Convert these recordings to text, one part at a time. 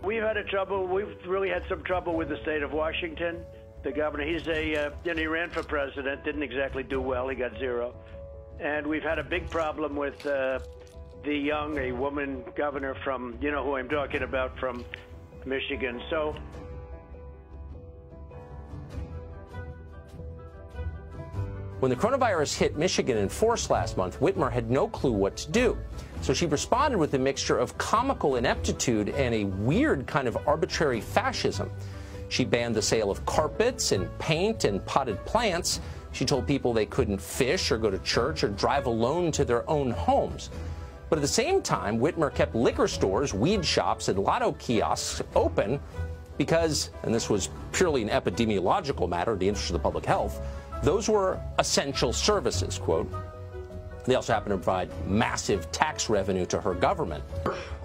We've really had some trouble with the state of Washington. The governor, he ran for president, didn't exactly do well. He got 0. And we've had a big problem with a woman governor from, you know who I'm talking about, from Michigan. So when the coronavirus hit Michigan in force last month, Whitmer had no clue what to do. So she responded with a mixture of comical ineptitude and a weird kind of arbitrary fascism. She banned the sale of carpets and paint and potted plants. She told people they couldn't fish or go to church or drive alone to their own homes. But at the same time, Whitmer kept liquor stores, weed shops, and lotto kiosks open because, and this was purely an epidemiological matter in the interest of the public health, those were essential services, quote. They also happen to provide massive tax revenue to her government.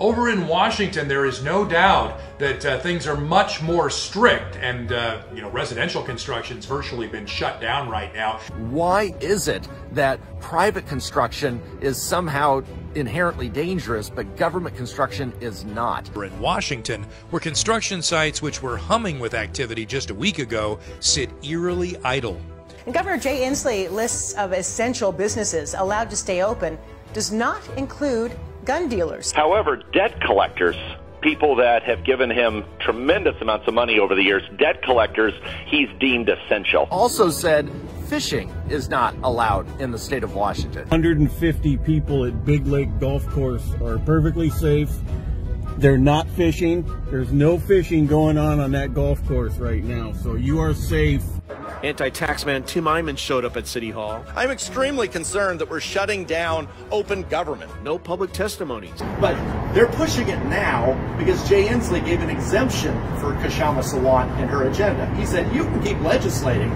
Over in Washington, there is no doubt that things are much more strict, and residential construction's virtually been shut down right now. Why is it that private construction is somehow inherently dangerous, but government construction is not? In Washington, where construction sites which were humming with activity just a week ago sit eerily idle. And Governor Jay Inslee lists of essential businesses allowed to stay open does not include gun dealers. However, debt collectors, people that have given him tremendous amounts of money over the years, debt collectors, he's deemed essential. Also said fishing is not allowed in the state of Washington. 150 people at Big Lake Golf Course are perfectly safe. They're not fishing. There's no fishing going on that golf course right now, so you are safe. Anti-taxman Tim Eyman showed up at City Hall. I'm extremely concerned that we're shutting down open government. No public testimonies. But they're pushing it now because Jay Inslee gave an exemption for Kshama Sawant in her agenda. He said, you can keep legislating.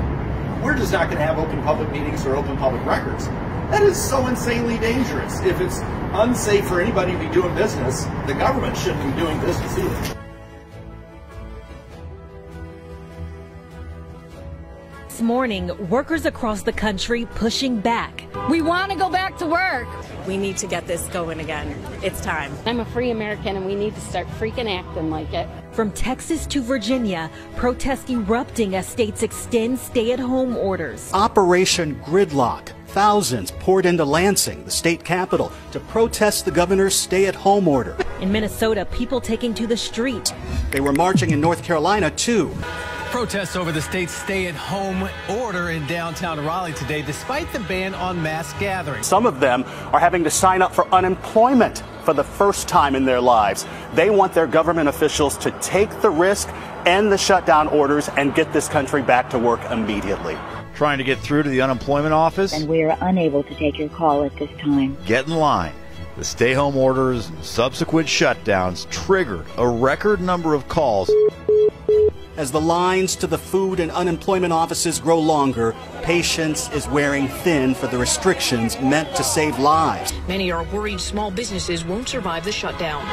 We're just not going to have open public meetings or open public records. That is so insanely dangerous. If it's unsafe for anybody to be doing business, the government shouldn't be doing business either. This morning, workers across the country pushing back. We want to go back to work. We need to get this going again. It's time. I'm a free American and we need to start freaking acting like it. From Texas to Virginia, protests erupting as states extend stay-at-home orders. Operation Gridlock. Thousands poured into Lansing, the state capital, to protest the governor's stay-at-home order. In Minnesota, people taking to the street. They were marching in North Carolina, too. Protests over the state's stay-at-home order in downtown Raleigh today, despite the ban on mass gatherings. Some of them are having to sign up for unemployment for the first time in their lives. They want their government officials to take the risk, end the shutdown orders, and get this country back to work immediately. Trying to get through to the unemployment office? And we are unable to take your call at this time. Get in line. The stay-home orders and subsequent shutdowns triggered a record number of calls. As the lines to the food and unemployment offices grow longer, patience is wearing thin for the restrictions meant to save lives. Many are worried small businesses won't survive the shutdown.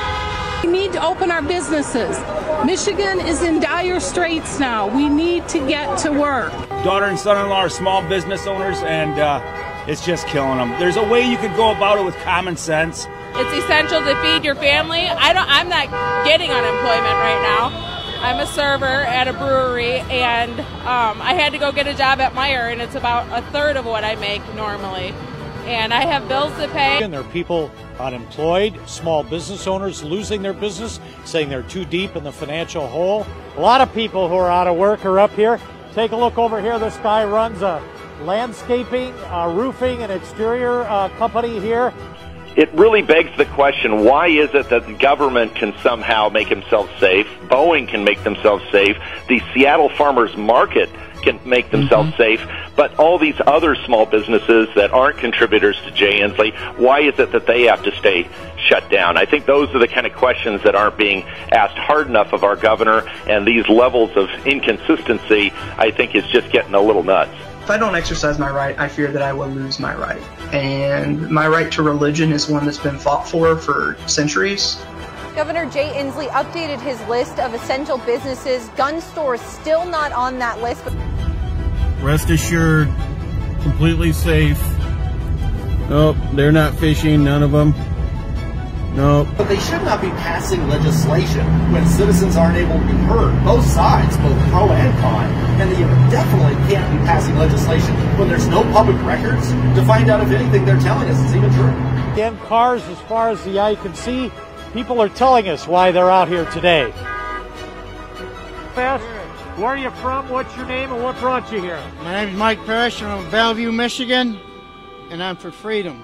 We need to open our businesses. Michigan is in dire straits now. We need to get to work. Daughter and son-in-law are small business owners, and it's just killing them. There's a way you could go about it with common sense. It's essential to feed your family. I'm not getting unemployment right now. I'm a server at a brewery, and I had to go get a job at Meijer, and it's about a third of what I make normally. And I have bills to pay. And there are people unemployed, small business owners losing their business, saying they're too deep in the financial hole. A lot of people who are out of work are up here. Take a look over here. This guy runs a landscaping, roofing, and exterior company here. It really begs the question, why is it that the government can somehow make themselves safe, Boeing can make themselves safe, the Seattle Farmers Market can make themselves safe, but all these other small businesses that aren't contributors to Jay Inslee, why is it that they have to stay shut down? I think those are the kind of questions that aren't being asked hard enough of our governor, and these levels of inconsistency, I think, is just getting a little nuts. If I don't exercise my right, I fear that I will lose my right. And my right to religion is one that's been fought for centuries. Governor Jay Inslee updated his list of essential businesses. Gun stores still not on that list. Rest assured, completely safe. Nope, they're not fishing, none of them. No. But they should not be passing legislation when citizens aren't able to be heard. Both sides, both pro and con. And they definitely can't be passing legislation when there's no public records to find out if anything they're telling us is even true. Again, cars as far as the eye can see. People are telling us why they're out here today. Fast. Where are you from? What's your name and what brought you here? My name is Mike Parrish. I'm from Bellevue, Michigan, and I'm for freedom.